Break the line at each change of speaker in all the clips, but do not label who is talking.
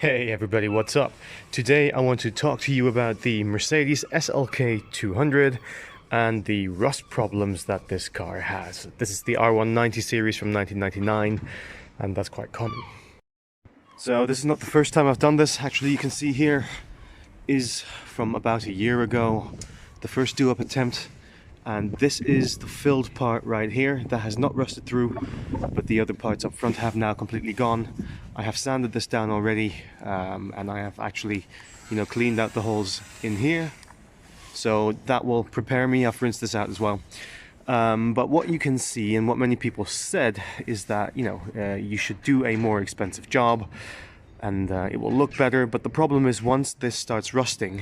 Hey everybody, what's up? Today I want to talk to you about the Mecredes SLK200 and the rust problems that this car has. This is the R170 series from 1999 and that's quite common. So this is not the first time I've done this. Actually, you can see here is from about a year ago, the first do-up attempt. And this is the filled part right here that has not rusted through, but the other parts up front have now completely gone. I have sanded this down already, and I have actually, cleaned out the holes in here. So that will prepare me. I've rinsed this out as well. But what you can see, and what many people said, is that you should do a more expensive job, and it will look better. But the problem is, once this starts rusting,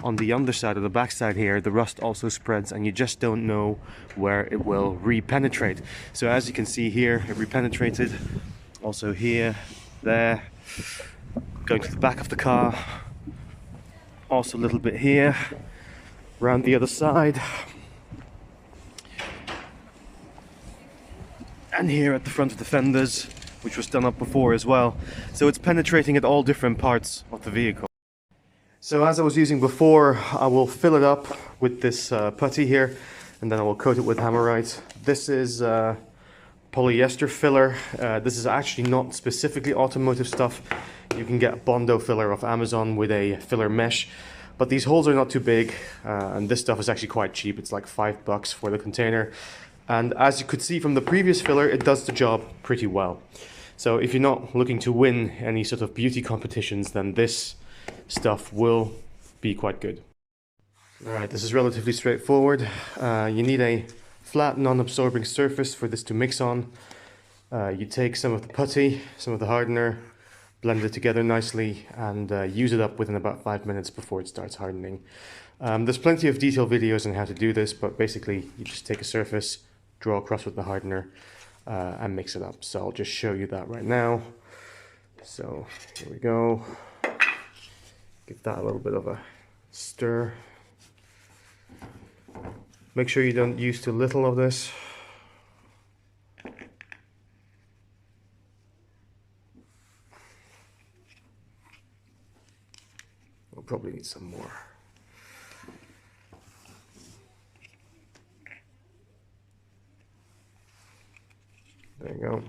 on the underside of the backside here, the rust also spreads and you just don't know where it will repenetrate. So as you can see here, it repenetrated also here, there, going to the back of the car, also a little bit here, around the other side, and here at the front of the fenders, which was done up before as well. So it's penetrating at all different parts of the vehicle. So as I was using before, I will fill it up with this putty here, and then I will coat it with Hammerite. This is polyester filler. This is actually not specifically automotive stuff. You can get a Bondo filler off Amazon with a filler mesh, but these holes are not too big, and this stuff is actually quite cheap. It's like $5 for the container. And as you could see from the previous filler, it does the job pretty well. So if you're not looking to win any sort of beauty competitions, then this stuff will be quite good. Alright, this is relatively straightforward. You need a flat non-absorbing surface for this to mix on. You take some of the putty, some of the hardener, blend it together nicely, and use it up within about 5 minutes before it starts hardening. There's plenty of detailed videos on how to do this, but basically you just take a surface, draw across with the hardener, and mix it up. So I'll just show you that right now. So here we go. Give that a little bit of a stir. Make sure you don't use too little of this. We'll probably need some more. There you go.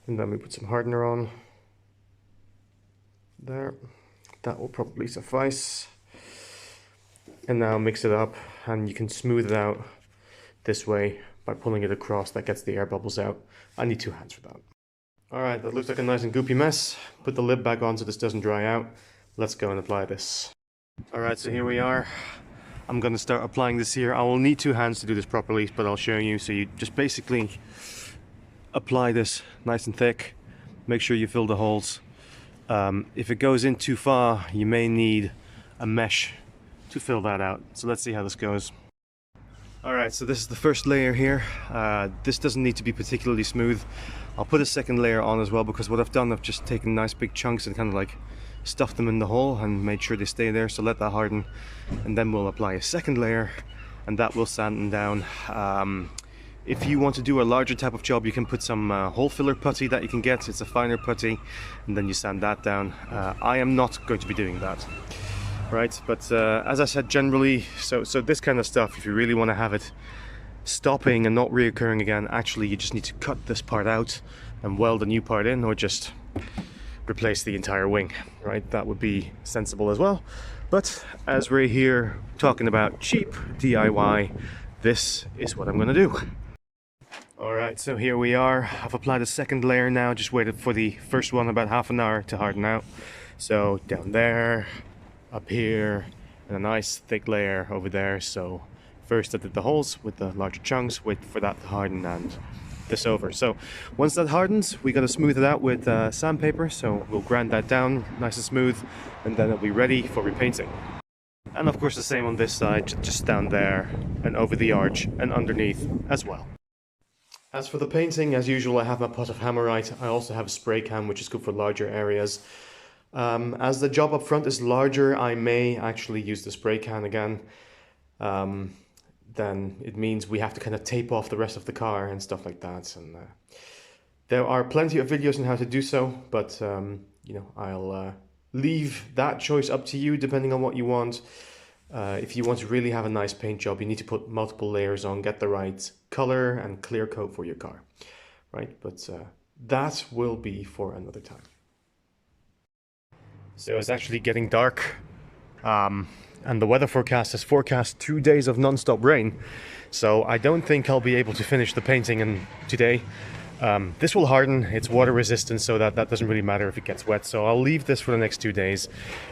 And then we put some hardener on. There. That will probably suffice. And now mix it up, and you can smooth it out this way by pulling it across. That gets the air bubbles out. I need 2 hands for that. Alright, that looks like a nice and goopy mess. Put the lid back on so this doesn't dry out. Let's go and apply this. Alright, so here we are. I'm going to start applying this here. I will need 2 hands to do this properly, but I'll show you. So you just basically apply this nice and thick. Make sure you fill the holes. If it goes in too far, you may need a mesh to fill that out. So let's see how this goes. Alright, so this is the first layer here. This doesn't need to be particularly smooth. I'll put a second layer on as well, because what I've done, I've just taken nice big chunks and kind of like stuffed them in the hole and made sure they stay there. So let that harden, and then we'll apply a second layer, and that will sand them down. If you want to do a larger type of job, you can put some hole filler putty that you can get. It's a finer putty, and then you sand that down. I am not going to be doing that, right? But as I said, generally, so this kind of stuff, if you really want to have it stopping and not reoccurring again, actually you just need to cut this part out and weld a new part in, or just replace the entire wing, right? That would be sensible as well. But as we're here talking about cheap DIY, this is what I'm going to do. Alright, so here we are. I've applied a second layer now, just waited for the first one about half an hour to harden out. So down there, up here, and a nice thick layer over there. So first I did the holes with the larger chunks, wait for that to harden, and this over. So once that hardens, we got to smooth it out with sandpaper. So we'll grind that down nice and smooth, and then it'll be ready for repainting. And of course the same on this side, just down there and over the arch and underneath as well. As for the painting, as usual, I have my pot of Hammerite. I also have a spray can, which is good for larger areas. As the job up front is larger, I may actually use the spray can again. Then it means we have to kind of tape off the rest of the car and stuff like that. And there are plenty of videos on how to do so, but you know, I'll leave that choice up to you depending on what you want. If you want to really have a nice paint job, you need to put multiple layers on, get the right color and clear coat for your car, right? But that will be for another time. So it's actually getting dark, and the weather forecast has forecast 2 days of non-stop rain. So I don't think I'll be able to finish the painting today. This will harden, it's water resistant, so that doesn't really matter if it gets wet. So I'll leave this for the next 2 days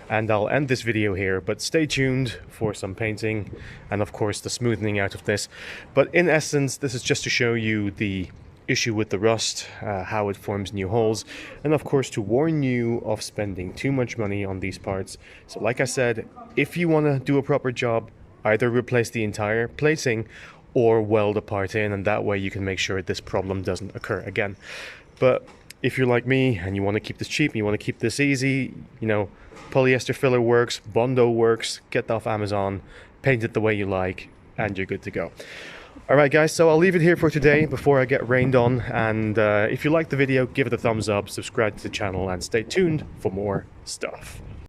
and I'll end this video here, but stay tuned for some painting and of course the smoothing out of this. But in essence, this is just to show you the issue with the rust, how it forms new holes, and of course to warn you of spending too much money on these parts. So like I said, if you want to do a proper job, either replace the entire plating or weld a part in, and that way you can make sure this problem doesn't occur again. But if you're like me and you want to keep this cheap, you want to keep this easy, you know, polyester filler works, Bondo works, get off Amazon, paint it the way you like, and you're good to go. Alright guys, so I'll leave it here for today before I get rained on, and if you liked the video, give it a thumbs up, subscribe to the channel, and stay tuned for more stuff.